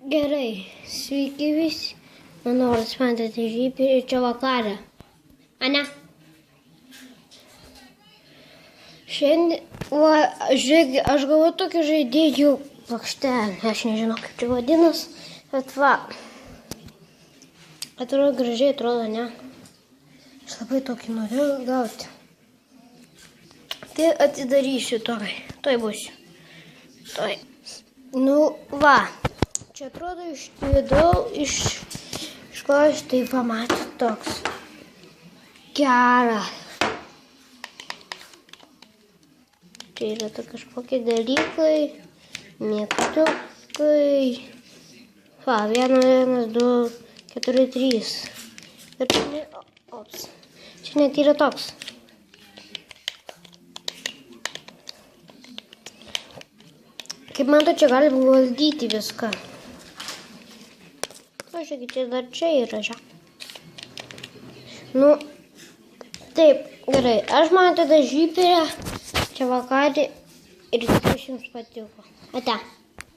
Gerai, sveiki visi. Mano vardas Mantas Žypė ir čia vakarė. Ane? Šiandien, žiūrėk, aš gavau tokį žaidėjų plokštelę. Aš nežinau, kaip čia vadinas, bet va. Atrodo gražiai, atrodo, ne? Aš labai tokį noriu gauti. Tai atidarysiu toj būsiu. Toj. Nu, va. Čia atrodo iš vidau, iš ko aš tai pamatau toks. Geras. Čia yra kažkokie dalykai, mygtukai. Va, 1, 1, 2, 4, 3. Ir čia ne, ops. Čia net yra toks. Kaip mato, čia galima valdyti viską. Žiūrėkit, čia dar čia yra, Nu, taip, gerai. Aš man tada Žypė, čia vakarė ir tikiuosi jums patiko. Ate.